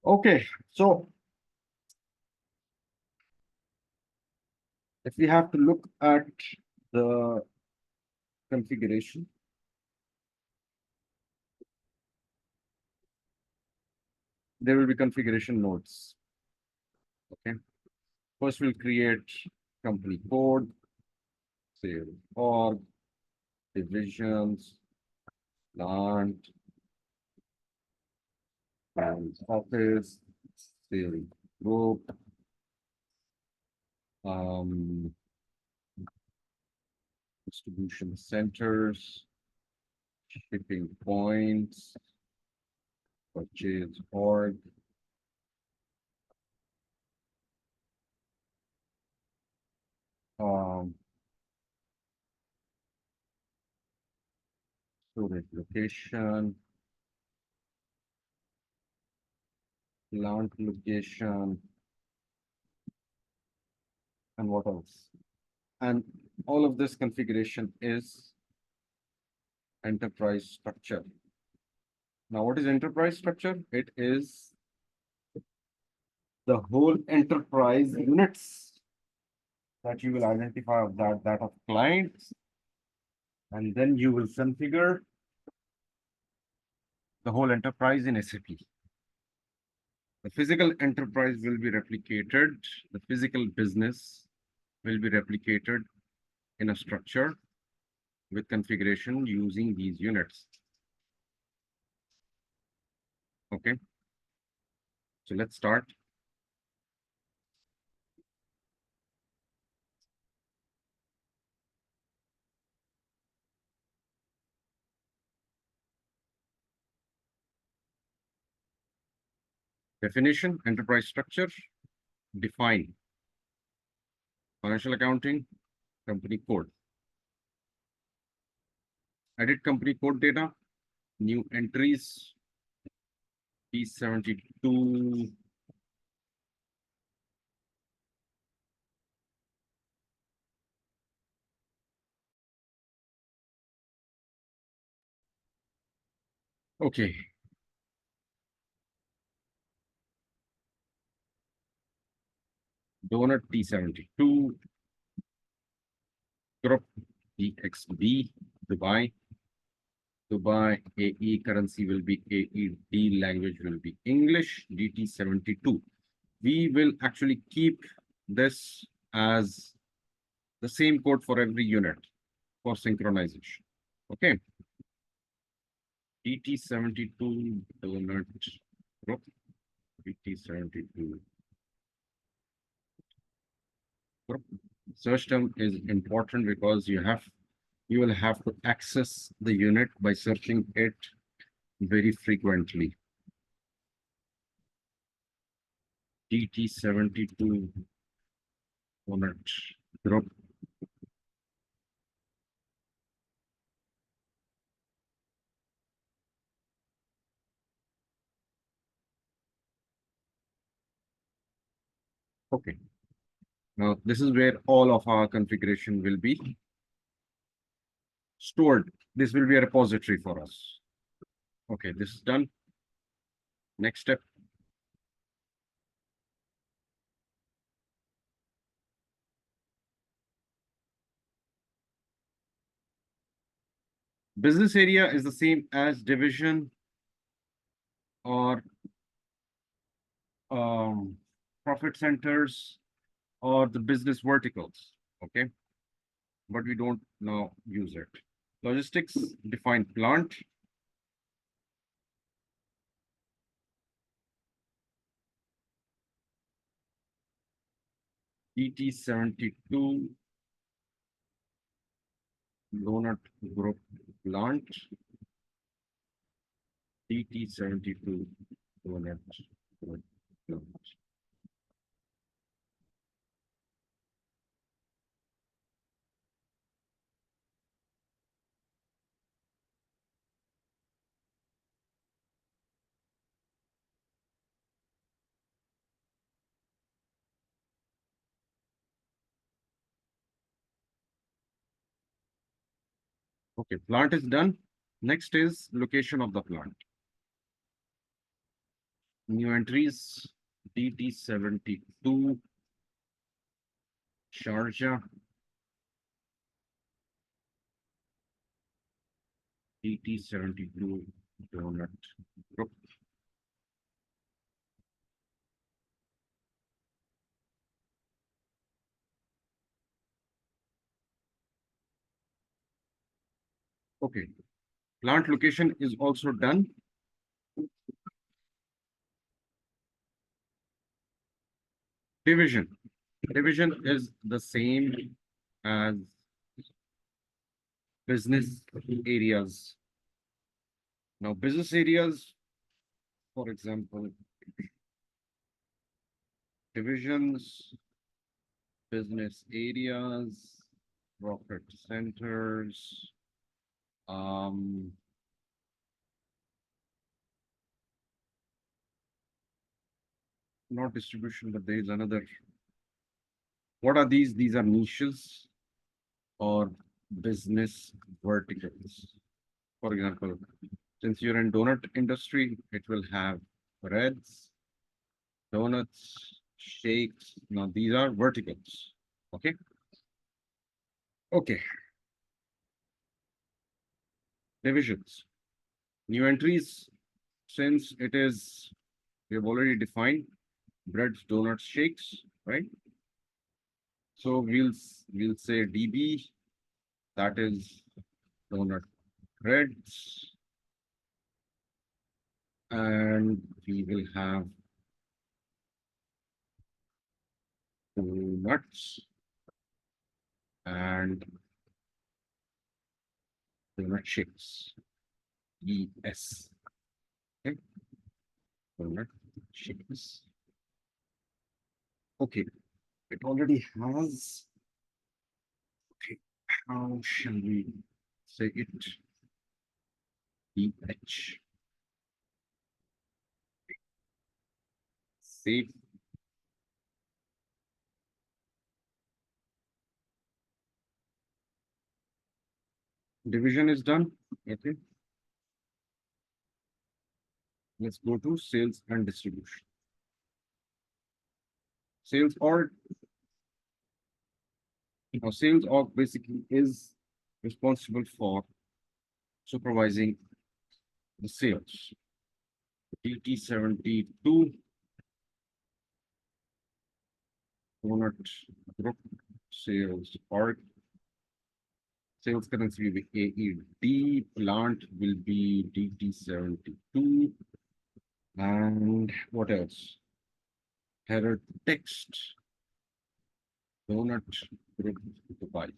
Okay, so if we have to look at the configuration, there will be configuration nodes. Okay, first we'll create company code, sales org, divisions, plant, sales office, sales group, um, distribution centers, shipping points, purchase org, um, storage location, plant location, and what else? And all of this configuration is enterprise structure. Now, what is enterprise structure? It is the whole enterprise units that you will identify of that of clients, and then you will configure the whole enterprise in SAP. The physical enterprise will be replicated, the physical business will be replicated in a structure with configuration using these units. Okay, so let's start. Definition, enterprise structure, define financial accounting, company code. Edit company code data, new entries, P72. Okay. Donut T72, group DXB, Dubai. Dubai AE currency will be AED, language will be English, DT72. We will actually keep this as the same code for every unit for synchronization. Okay. DT72 donut group, DT72 group. Search term is important because you will have to access the unit by searching it very frequently. DT72 donut group. Okay. Now this is where all of our configuration will be stored. This will be a repository for us. Okay, this is done. Next step. Business area is the same as division or profit centers or the business verticals. Okay, but we don't now use it. Logistics, define plant. DT72 donut group plant. DT72 donut group plant. Okay, plant is done. Next is location of the plant. New entries, DT72, Sharjah, DT72, Donut Group. Okay, plant location is also done. Division. Division is the same as business areas. Now, business areas, for example, divisions, business areas, profit centers, um, not distribution, but there is another. What are these? These are niches or business verticals. For example, since you're in donut industry, it will have breads, donuts, shakes. Now these are verticals. Okay. Okay. Divisions. New entries. Since it is, we have already defined breads, donuts, shakes, right? So we'll say DB. That is donut breads, and we will have donuts and donut shakes. ES. Okay. Donut shakes. Okay. It already has. Okay. How shall we say it? EH. Save. Division is done. Okay. Let's go to sales and distribution. Sales org. Now, sales org basically is responsible for supervising the sales. DT72 donut group sales org. Sales currency will be AED. Plant will be DT72. And what else? Header text. Donut group Dubai.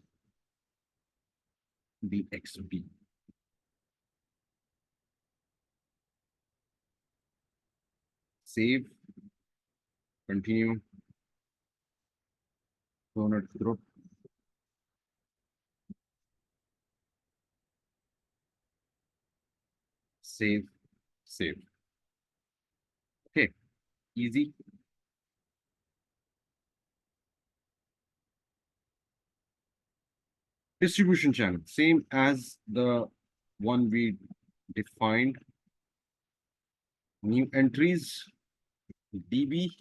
DXB. Save. Continue. Donut group. Save. Save. Okay. Easy. Distribution channel, same as the one we defined. New entries, DB.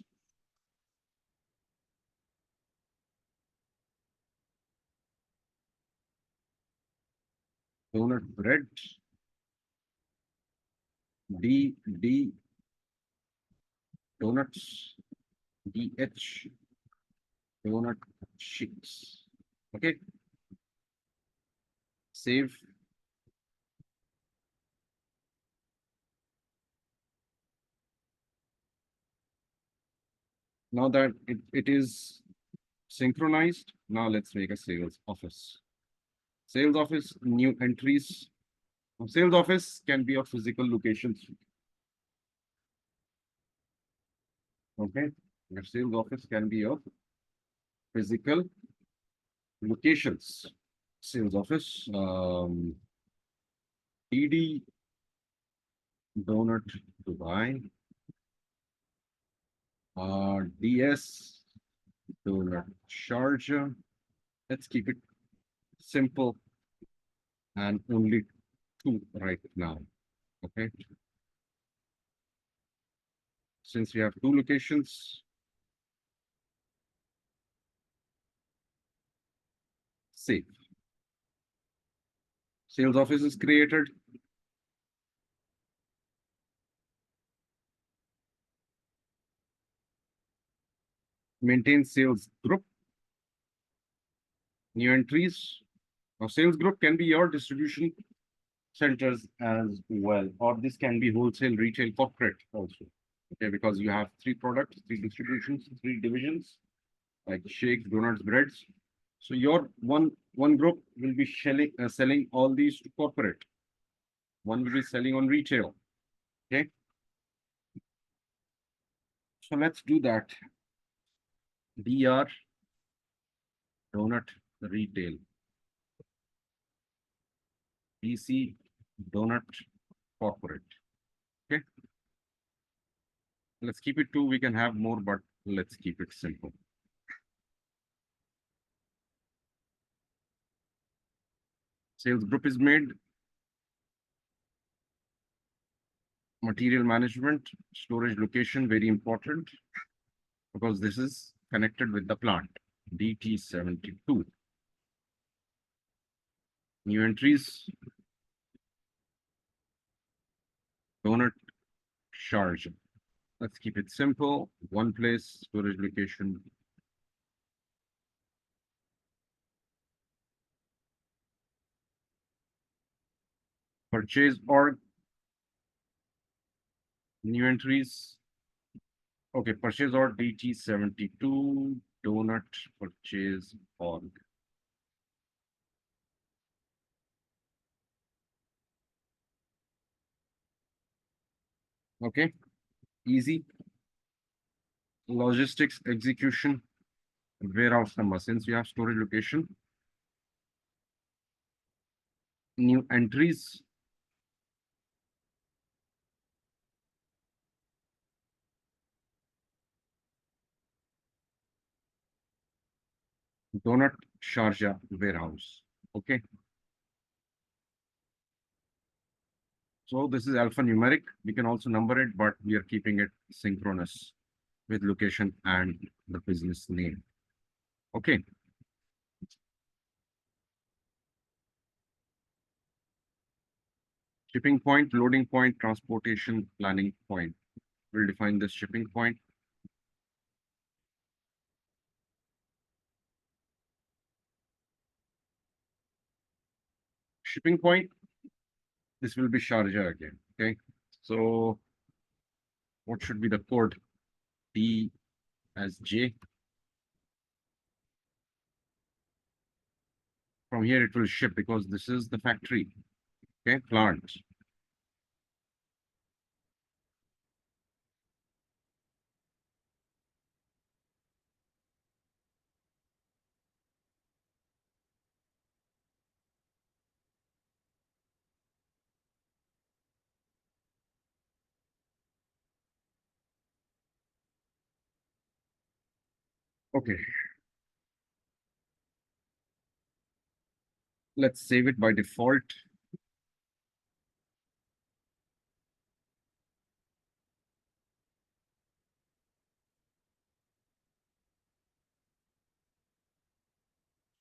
Donut bread, D, donuts, DH, donut shakes. Okay. Save. Now that it is synchronized, now let's make a sales office. Sales office, new entries. Now, sales office can be of physical locations. Okay. Your sales office can be of physical locations. Sales office, DD Donut Dubai, DS Donut Sharjah. Let's keep it simple and only two right now. Okay. Since we have two locations, save. Sales office is created. Maintain sales group. New entries. Now, sales group can be your distribution centers as well, or this can be wholesale, retail, corporate also. Okay, because you have three products, three distributions, three divisions, like shakes, donuts, breads. So your one group will be selling all these to corporate. One will be selling on retail. Okay. So let's do that. DR donut retail. DC donut corporate. Okay. Let's keep it two. We can have more, but let's keep it simple. Sales group is made. Material management, storage location, very important because this is connected with the plant. DT72. New entries. Donut charge. Let's keep it simple. One place, storage location. Purchase org. New entries. Okay, purchase org DT72. Donut purchase org. Okay, easy. Logistics execution. Warehouse number. Since we have storage location. New entries. Donut Sharjah warehouse. Okay. So this is alphanumeric. We can also number it, but we are keeping it synchronous with location and the business name. Okay. Shipping point, loading point, transportation, planning point. We'll define this shipping point. Shipping point, this will be Sharjah again. Okay. So what should be the code? D as J. From here it will ship because this is the factory. Okay, plant. Okay. Let's save it by default.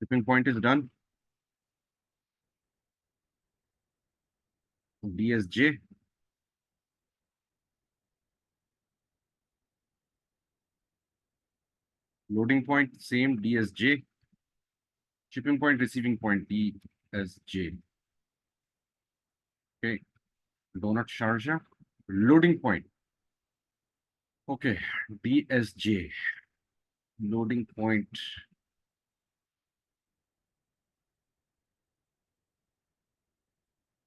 Shipping point is done. DSJ. Loading point, same DSJ. Shipping point, receiving point, DSJ. Okay. Donut Sharjah. Loading point. Okay. DSJ. Loading point.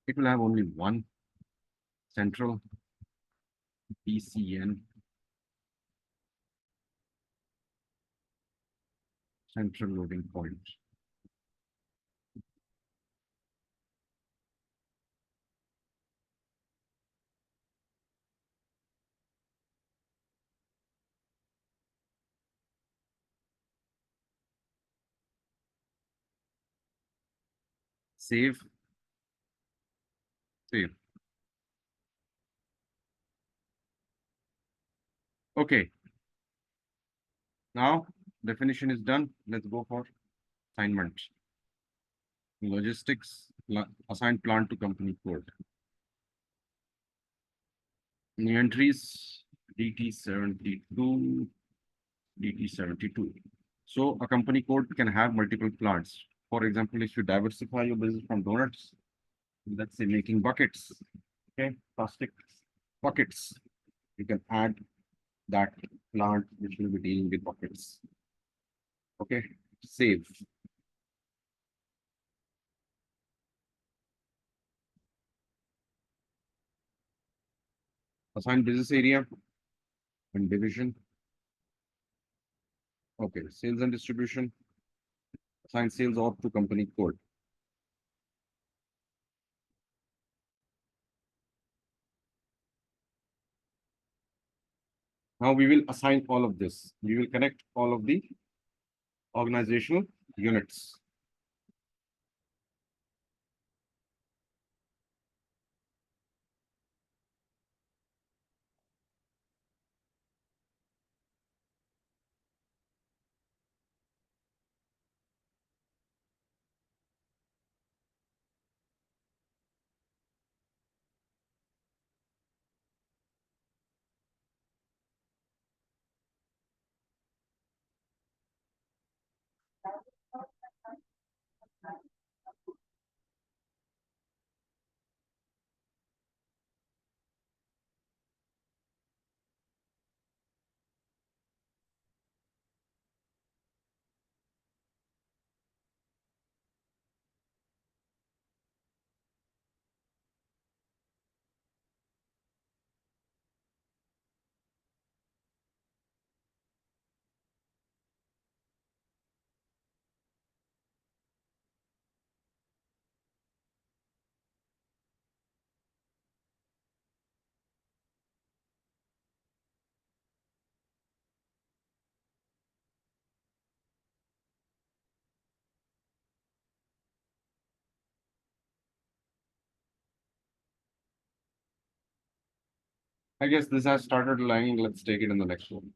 It will have only one central PCN. Central loading point. Save. Save. Okay. Now definition is done. Let's go for assignment. Logistics, assign plant to company code. New entries, DT72, DT72. So a company code can have multiple plants. For example, if you diversify your business from donuts, let's say making buckets, okay, plastic buckets, you can add that plant which will be dealing with buckets. Okay, save. Assign business area and division. Okay, sales and distribution. Assign sales org to company code. Now we will assign all of this. We will connect all of the organizational units. I guess this has started aligning. Let's take it in the next one.